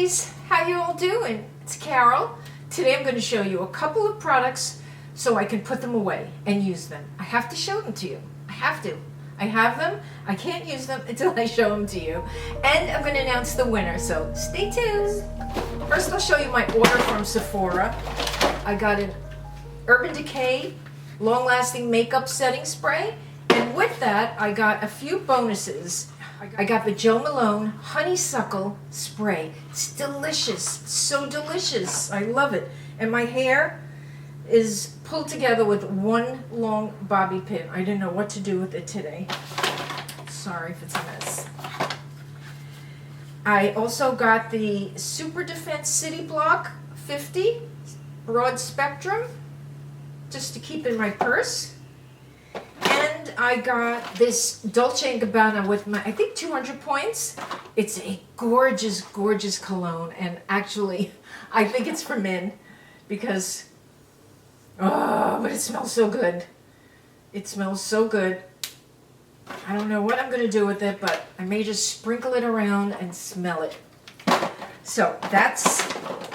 ladies, how you all doing? It's Carol. Today I'm going to show you a couple of products so I can put them away and use them. I have to show them to you. I have to. I have them. I can't use them until I show them to you. And I'm going to announce the winner, so stay tuned. First I'll show you my order from Sephora. I got an Urban Decay long-lasting makeup setting spray, and with that I got a few bonuses. I got the Jo Malone honeysuckle spray. It's delicious, so delicious. I love it. And my hair is pulled together with one long bobby pin. I didn't know what to do with it today. Sorry if it's a mess. I also got the Super Defense City Block 50 broad spectrum just to keep in my purse. And I got this Dolce & Gabbana with my, I think 200 points. It's a gorgeous, gorgeous cologne. And actually, I think it's for men because, oh, but it smells so good. It smells so good. I don't know what I'm going to do with it, but I may just sprinkle it around and smell it. So that's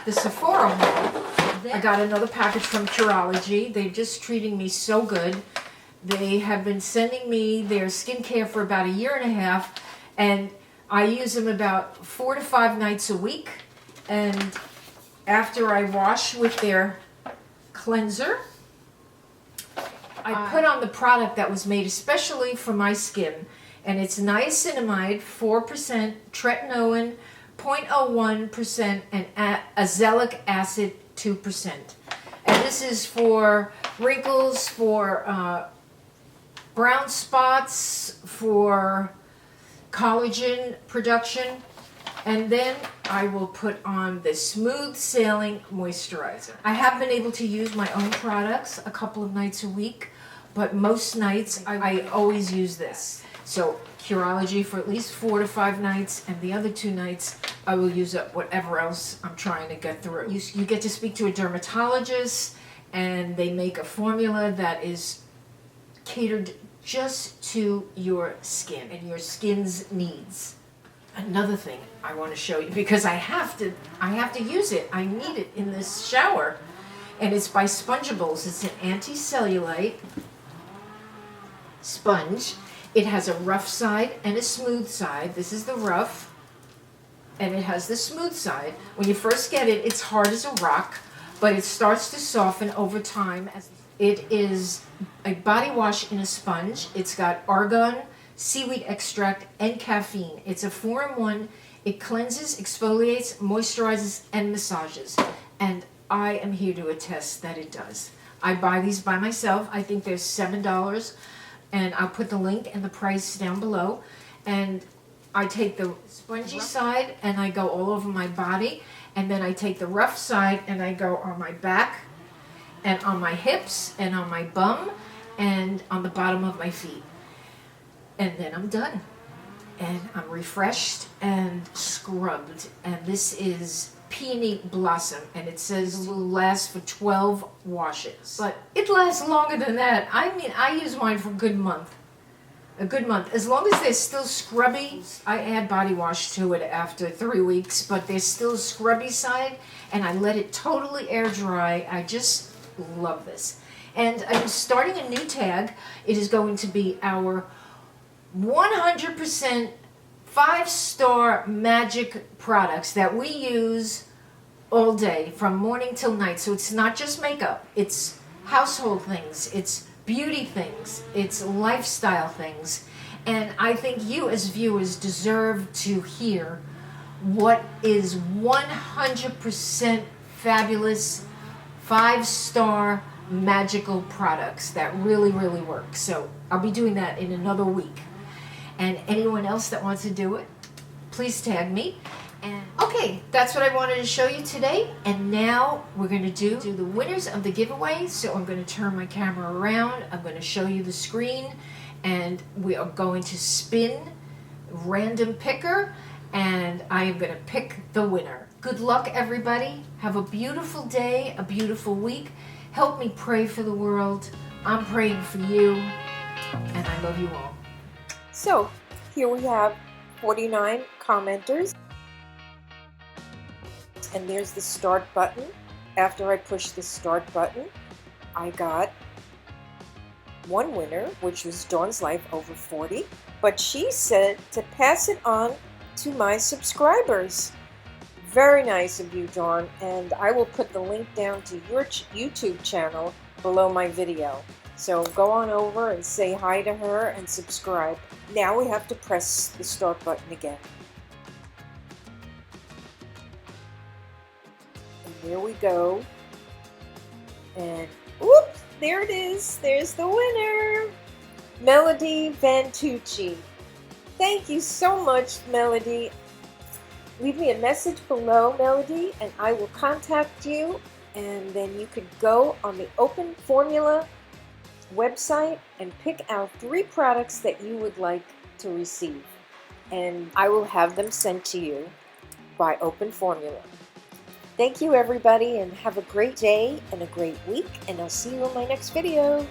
the Sephora haul. I got another package from Curology. They're just treating me so good. They have been sending me their skincare for about a year and a half, and I use them about 4 to 5 nights a week. And after I wash with their cleanser, I put on the product that was made especially for my skin, and it's niacinamide, 4%, tretinoin, 0.01%, and azelaic acid, 2%. And this is for wrinkles, for brown spots, for collagen production. And then I will put on the Smooth Sailing Moisturizer. I have been able to use my own products a couple of nights a week, but most nights I always use this. So Curology for at least 4 to 5 nights, and the other 2 nights I will use up whatever else I'm trying to get through. You get to speak to a dermatologist, and they make a formula that is catered just to your skin and your skin's needs. Another thing I want to show you, because I have to use it. I need it in this shower. And it's by Spongeables. It's an anti-cellulite sponge. It has a rough side and a smooth side. This is the rough, and it has the smooth side. When you first get it, it's hard as a rock, but it starts to soften over time. It is a body wash in a sponge. It's got argan, seaweed extract, and caffeine. It's a 4-in-1. It cleanses, exfoliates, moisturizes, and massages. And I am here to attest that it does. I buy these by myself. I think they're $7. And I'll put the link and the price down below. And I take the spongy side and I go all over my body. And then I take the rough side and I go on my back and on my hips and on my bum and on the bottom of my feet. And then I'm done. And I'm refreshed and scrubbed. And this is Peony Blossom, and it says it will last for 12 washes. But it lasts longer than that. I mean, I use mine for a good month. A good month. As long as they're still scrubby, I add body wash to it after 3 weeks, but they're still scrubby side, and I let it totally air dry. I just love this. And I'm starting a new tag. It is going to be our 100% 5-star magic products that we use all day from morning till night. So it's not just makeup, it's household things, it's beauty things, it's lifestyle things. And I think you as viewers deserve to hear what is 100% fabulous 5-star magical products that really, really work. So I'll be doing that in another week. And anyone else that wants to do it, please tag me. And okay, that's what I wanted to show you today. And now we're going to do the winners of the giveaway. So I'm going to turn my camera around. I'm going to show you the screen. And we are going to spin random picker. And I am going to pick the winner. Good luck, everybody. Have a beautiful day, a beautiful week. Help me pray for the world. I'm praying for you. And I love you all. So, here we have 49 commenters. And there's the start button. After I push the start button, I got one winner, which was Dawn's Life over 40, but she said to pass it on to my subscribers. Very nice of you, Dawn, and I will put the link down to your YouTube channel below my video. So go on over and say hi to her and subscribe. Now we have to press the start button again. And there we go. And whoop, there it is. There's the winner. Melody Vantucci. Thank you so much, Melody. Leave me a message below, Melody, and I will contact you. And then you could go on the Open Formula website and pick out 3 products that you would like to receive. And I will have them sent to you by Open Formula. Thank you, everybody, and have a great day and a great week. And I'll see you in my next video.